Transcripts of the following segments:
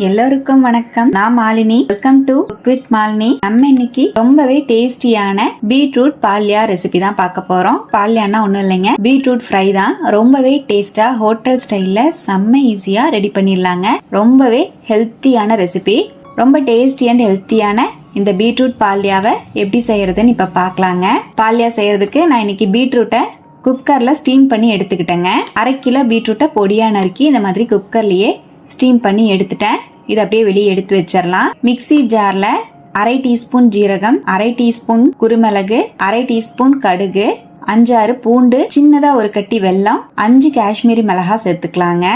எல்லோருக்கும் வணக்கம். நான் Malini. Welcome to cook with Malini. நம்ம இன்னைக்கு ரொம்பவே டேஸ்டியான பீட்ரூட் பால்யா ரெசிபி தான் பார்க்க போறோம். பால்யானா ஒண்ணும் இல்லைங்க, பீட்ரூட் ஃப்ரை தான். ரொம்பவே டேஸ்டா ஹோட்டல் ஸ்டைல்ல செம்ம ஈஸியா ரெடி பண்ணிடலாங்க. ரொம்பவே ஹெல்த்தியான ரெசிபி. ரொம்ப டேஸ்டி அண்ட் ஹெல்த்தியான இந்த பீட்ரூட் பால்யாவை எப்படி செய்யறதுன்னு இப்ப பாக்கலாங்க. பால்யா செய்யறதுக்கு நான் இன்னைக்கு பீட்ரூட்டை குக்கர்ல ஸ்டீம் பண்ணி எடுத்துக்கிட்டேங்க. 1/2 கிலோ பீட்ரூட்டை பொடியா நறுக்கி இந்த மாதிரி குக்கர்லயே ஸ்டீம் பண்ணி எடுத்துட்டேன். இதை அப்படியே வெளியே எடுத்து வச்சிடலாம். மிக்ஸி ஜார்ல 1/2 டீஸ்பூன் ஜீரகம், 1/2 டீஸ்பூன் குருமிளகு, 1/2 டீஸ்பூன் கடுகு, 5-6 பூண்டு, சின்னதா ஒரு கட்டி வெல்லம், 5 காஷ்மீரி மிளகா சேர்த்துக்கலாங்க.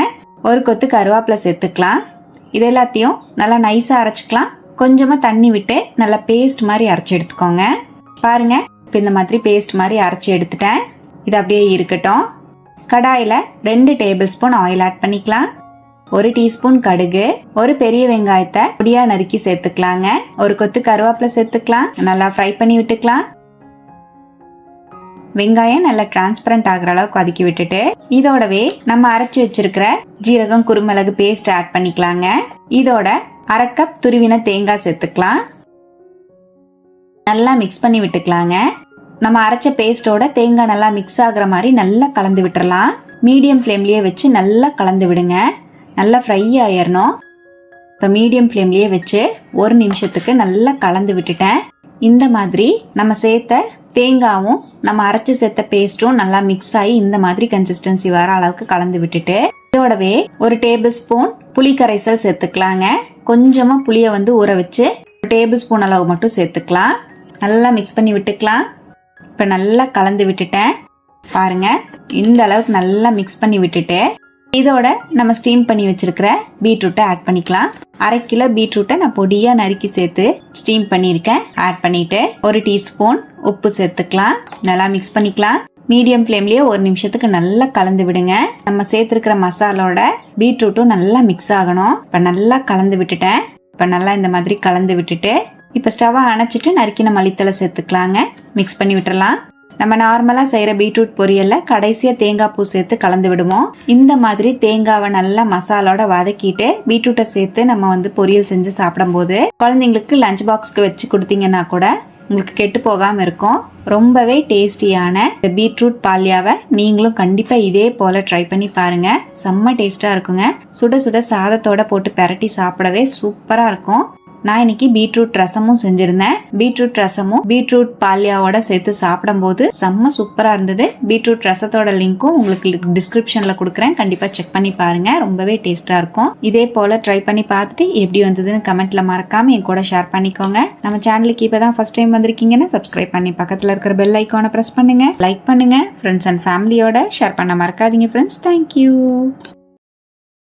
ஒரு கொத்து கருவேப்பிலை சேர்த்துக்கலாம். இது எல்லாத்தையும் நல்லா நைஸா அரைச்சிக்கலாம். கொஞ்சமா தண்ணி விட்டு நல்லா பேஸ்ட் மாதிரி அரைச்சி எடுத்துக்கோங்க. பாருங்க, இப்ப இந்த மாதிரி பேஸ்ட் மாதிரி அரைச்சி எடுத்துட்டேன். இது அப்படியே இருக்கட்டும். கடாயில 2 டேபிள் ஸ்பூன் ஆயில் ஆட் பண்ணிக்கலாம். 1 டீஸ்பூன் கடுகு, ஒரு பெரிய வெங்காயத்தை பொடியா நறுக்கி சேர்த்துக்கலாங்க. ஒரு கொத்து கருவேப்பிலை சேர்த்துக்கலாம். நல்லா ஃப்ரை பண்ணி விட்டுக்கலாம். வெங்காயம் நல்லா டிரான்ஸ்பரண்ட் ஆகுற அளவுக்கு வதக்கி விட்டுட்டு இதோடவே நம்ம அரைச்சி வச்சிருக்கிற ஜீரகம் குருமிளகு பேஸ்ட் ஆட் பண்ணிக்கலாங்க. இதோட 1/2 கப் துருவின தேங்காய் சேர்த்துக்கலாம். நல்லா மிக்ஸ் பண்ணி விட்டுக்கலாங்க. நம்ம அரைச்ச பேஸ்டோட தேங்காய் நல்லா மிக்ஸ் ஆகுற மாதிரி நல்லா கலந்து விட்டுறலாம். மீடியம் ஃப்ளேம்லயே வச்சு நல்லா கலந்து விடுங்க. நல்லா ஃப்ரை ஆயிரணும். இப்போ மீடியம் ஃப்ளேம்லயே வச்சு 1 நிமிஷத்துக்கு நல்லா கலந்து விட்டுட்டேன். இந்த மாதிரி நம்ம சேர்த்த தேங்காவும் நம்ம அரைச்சு சேர்த்த பேஸ்டும் நல்லா மிக்ஸ் ஆகி இந்த மாதிரி கன்சிஸ்டன்சி வர அளவுக்கு கலந்து விட்டுட்டு இதோடவே 1 டேபிள் ஸ்பூன் புளி கரைசல் சேர்த்துக்கலாங்க. கொஞ்சமா புளிய ஊற வச்சு 1 டேபிள் ஸ்பூன் அளவு மட்டும் சேர்த்துக்கலாம். நல்லா மிக்ஸ் பண்ணி விட்டுக்கலாம். இப்ப நல்லா கலந்து விட்டுட்டேன். பாருங்க, இந்த அளவுக்கு நல்லா மிக்ஸ் பண்ணி விட்டுட்டு இதோட நம்ம ஸ்டீம் பண்ணி வச்சிருக்கிற பீட்ரூட்டை ஆட் பண்ணிக்கலாம். 1/2 கிலோ பீட்ரூட்டை நான் பொடியா நறுக்கி சேர்த்து ஸ்டீம் பண்ணியிருக்கேன். ஆட் பண்ணிட்டு 1 டீஸ்பூன் உப்பு சேர்த்துக்கலாம். நல்லா மிக்ஸ் பண்ணிக்கலாம். மீடியம் ஃப்ளேம்லயே 1 நிமிஷத்துக்கு நல்லா கலந்து விடுங்க. நம்ம சேர்த்திருக்கிற மசாலோட பீட்ரூட்டும் நல்லா மிக்ஸ் ஆகணும். இப்ப நல்லா கலந்து விட்டுட்டேன். இப்ப நல்லா இந்த மாதிரி கலந்து விட்டுட்டு இப்ப ஸ்டவ் அணைச்சிட்டு நறுக்கின மல்லித்தலை சேர்த்துக்கலாங்க. மிக்ஸ் பண்ணி விட்டுறலாம். நம்ம நார்மலா செய்யற பீட்ரூட் பொரியல்ல கடைசியா தேங்காய் பூ சேர்த்து கலந்து விடுவோம். இந்த மாதிரி தேங்காவை நல்லா மசாலோட வதக்கிட்டு பீட்ரூட்டை சேர்த்து நம்ம பொரியல் செஞ்சு சாப்பிடும் போது குழந்தைங்களுக்கு லஞ்ச் பாக்ஸ்க்கு வச்சு கொடுத்தீங்கன்னா கூட உங்களுக்கு கெட்டு போகாம இருக்கும். ரொம்பவே டேஸ்டியான இந்த பீட்ரூட் பால்யாவை நீங்களும் கண்டிப்பா இதே போல ட்ரை பண்ணி பாருங்க. செம்ம டேஸ்டா இருக்குங்க. சுட சுட சாதத்தோட போட்டு பெரட்டி சாப்பிடவே சூப்பரா இருக்கும். நான் இன்னைக்கு பீட்ரூட் ரசமும் செஞ்சிருந்தேன். பீட்ரூட் ரசமும் பீட்ரூட் பால்யாவோட சேர்த்து சாப்பிடும் போது செம்ம சூப்பரா இருந்தது. பீட்ரூட் ரசத்தோட லிங்க்கும் உங்களுக்கு டிஸ்கிரிப்ஷன்ல கொடுக்குறேன். கண்டிப்பா செக் பண்ணி பாருங்க. ரொம்பவே டேஸ்டா இருக்கும். இதே போல ட்ரை பண்ணி பார்த்துட்டு எப்படி வந்ததுன்னு கமெண்ட்ல மறக்காம என் கூட ஷேர் பண்ணிக்கோங்க. நம்ம சேனலுக்கு இப்பதான் ஃபர்ஸ்ட் டைம் வந்திருக்கீங்கன்னா சப்ஸ்கிரைப் பண்ணி பக்கத்துல இருக்கிற பெல் ஐக்கானை பிரஸ் பண்ணுங்க. லைக் பண்ணுங்க. ஃப்ரெண்ட்ஸ் அண்ட் ஃபேமிலியோட ஷேர் பண்ண மறக்காதீங்க ஃப்ரெண்ட்ஸ். தேங்க்யூ.